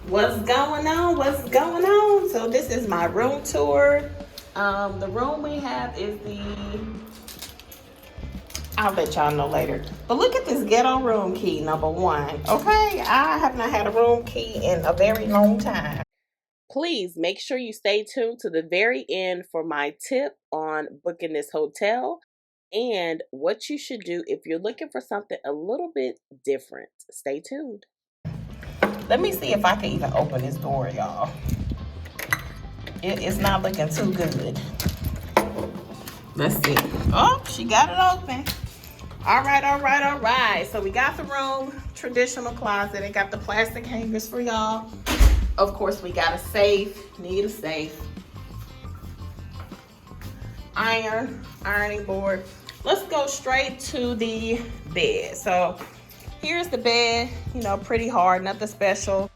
What's going on? What's going on? So this is my room tour. The room we have is I'll let y'all know later. But look at this ghetto room key, number one. Okay, I have not had a room key in a very long time. Please make sure you stay tuned to the very end for my tip on booking this hotel and what you should do if you're looking for something a little bit different. Stay tuned. Let me see if I can even open this door, y'all. It's not looking too good. Let's see. Oh, she got it open. All right. So we got the room, traditional closet. It got the plastic hangers for y'all. Of course, we got a safe. Need a safe. Ironing board. Let's go straight to the bed. So here's the bed, you know, pretty hard, nothing special.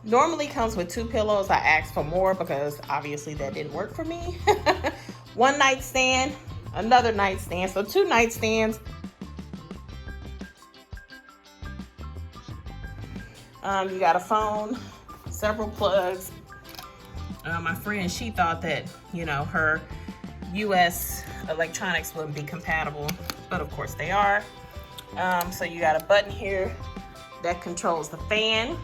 Normally comes with 2 pillows. I asked for more because obviously that didn't work for me. 1 nightstand, another nightstand, so 2 nightstands. You got a phone, several plugs. My friend, she thought that, you know, her US electronics wouldn't be compatible, but of course they are. So you got a button here that controls the fan.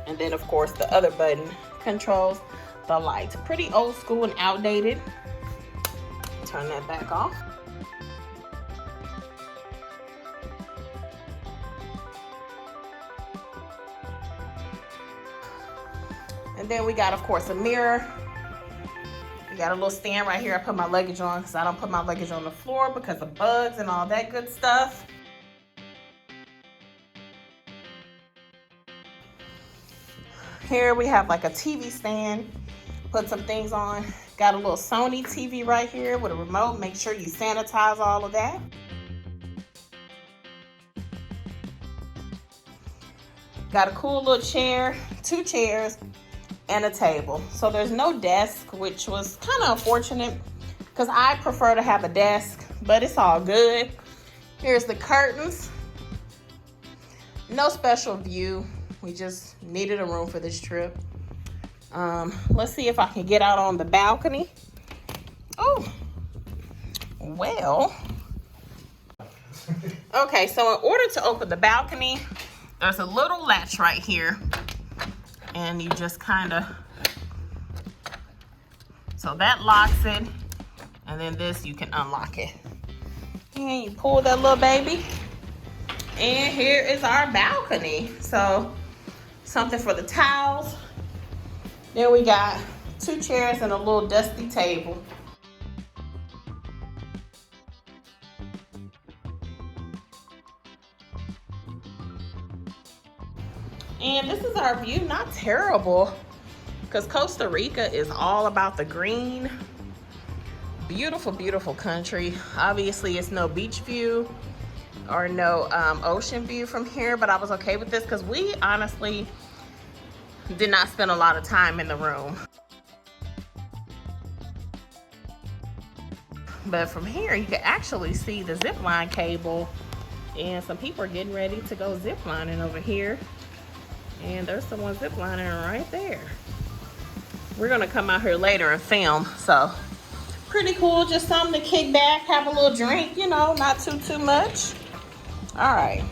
And then of course the other button controls the lights. Pretty old school and outdated. Turn that back off. And then we got, of course, a mirror. We got a little stand right here. I put my luggage on because I don't put my luggage on the floor because of bugs and all that good stuff. Here we have like a TV stand. Put some things on. Got a little Sony TV right here with a remote. Make sure you sanitize all of that. Got a cool little chair, 2 chairs, and a table. So there's no desk, which was kind of unfortunate because I prefer to have a desk, but it's all good. Here's the curtains. No special view. We just needed a room for this trip. Let's see if I can get out on the balcony. Oh, well. Okay, so in order to open the balcony, there's a little latch right here. And you just kind of, so that locks it, and then this you can unlock it. And you pull that little baby, and here is our balcony. So something for the towels. Then we got 2 chairs and a little dusty table. And this is our view, not terrible, because Costa Rica is all about the green. Beautiful, beautiful country. Obviously, it's no beach view or no ocean view from here, but I was okay with this because we honestly did not spend a lot of time in the room. But from here, you can actually see the zip line cable, and some people are getting ready to go zip lining over here. And there's someone ziplining right there. We're gonna come out here later and film, so pretty cool. Just something to kick back, have a little drink, you know, not too much. All right,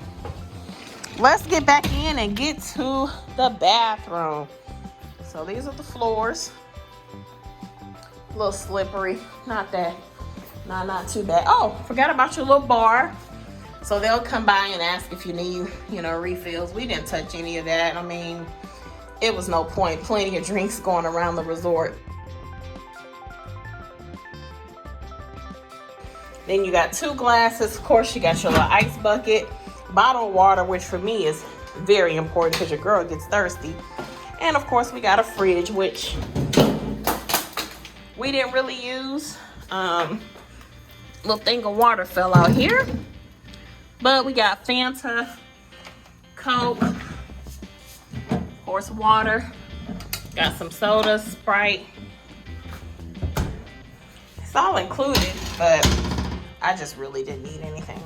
let's get back in and get to the bathroom. So these are the floors. A little slippery, not too bad. Oh, forgot about your little bar. So they'll come by and ask if you need, you know, refills. We didn't touch any of that. I mean, it was no point. Plenty of drinks going around the resort. Then you got 2 glasses. Of course, you got your little ice bucket, bottled water, which for me is very important because your girl gets thirsty. And of course, we got a fridge, which we didn't really use. Little thing of water fell out here. But we got Fanta, Coke, of course water, Got some soda, Sprite. It's all included, but I just really didn't need anything.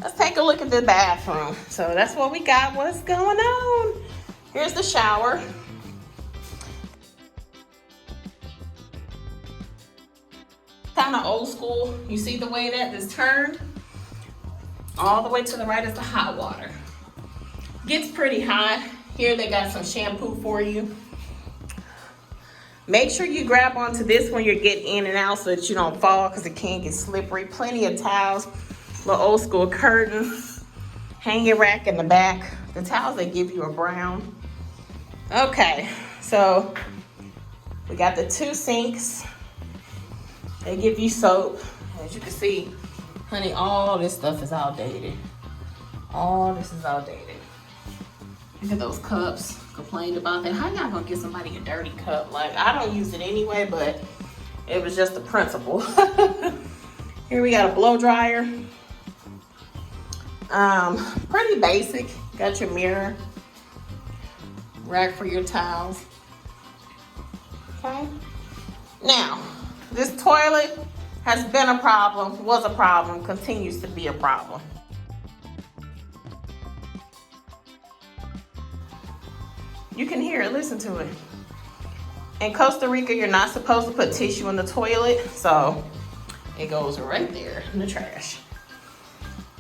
Let's take a look at the bathroom. So that's what we got. What's going on? Here's the shower. Kind of old school. You see the way that is turned? All the way to the right is the hot water. Gets pretty hot. Here they got some shampoo for you. Make sure you grab onto this when you're getting in and out so that you don't fall because it can get slippery. Plenty of towels, little old school curtains, hanging rack in the back. The towels, they give you a brown. Okay, so we got the 2 sinks. They give you soap. As you can see, honey, all this stuff is outdated. All this is outdated. Look at those cups. Complained about that. How y'all gonna give somebody a dirty cup? Like, I don't use it anyway, but it was just the principle. Here we got a blow dryer. Pretty basic. Got your mirror, rack for your towels. Okay. Now, this toilet has been a problem, was a problem, continues to be a problem. You can hear it, listen to it. In Costa Rica, you're not supposed to put tissue in the toilet, so it goes right there in the trash.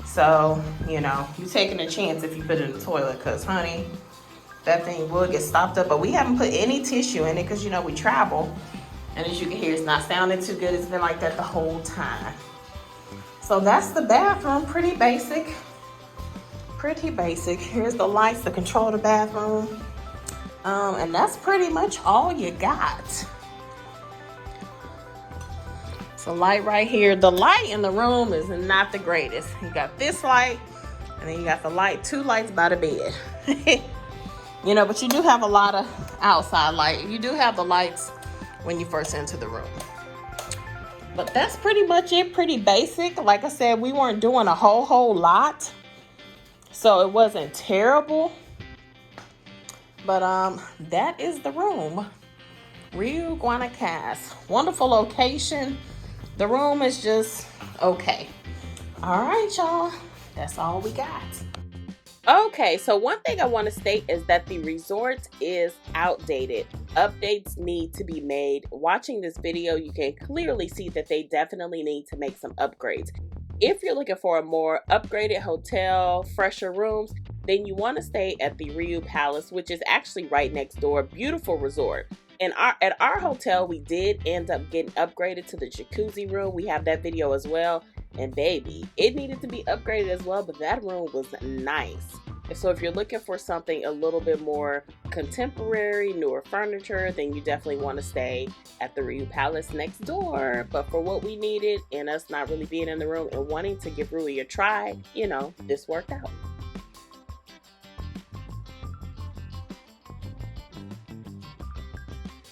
So, you know, you're taking a chance if you put it in the toilet, because, honey, that thing will get stopped up. But we haven't put any tissue in it because, you know, we travel. And as you can hear, it's not sounding too good. It's been like that the whole time. So that's the bathroom, pretty basic. Pretty basic. Here's the lights to control the bathroom. And that's pretty much all you got. So light right here. The light in the room is not the greatest. You got this light, and then you got the light, 2 lights by the bed. You know, but you do have a lot of outside light. You do have the lights when you first enter the room. But that's pretty much it, pretty basic. Like I said, we weren't doing a whole lot, so it wasn't terrible. But that is the room. Riu Guanacaste. Wonderful location. The room is just okay. All right, y'all. That's all we got. Okay, so one thing I want to state is that the resort is outdated. Updates need to be made. Watching this video, you can clearly see that they definitely need to make some upgrades. If you're looking for a more upgraded hotel, fresher rooms, then you want to stay at the Riu Palace, which is actually right next door. Beautiful resort. And at our hotel, we did end up getting upgraded to the jacuzzi room. We have that video as well. And baby, it needed to be upgraded as well, but that room was nice. So if you're looking for something a little bit more contemporary, newer furniture, then you definitely want to stay at the Riu Palace next door. But for what we needed and us not really being in the room and wanting to give Rui a try, you know, this worked out.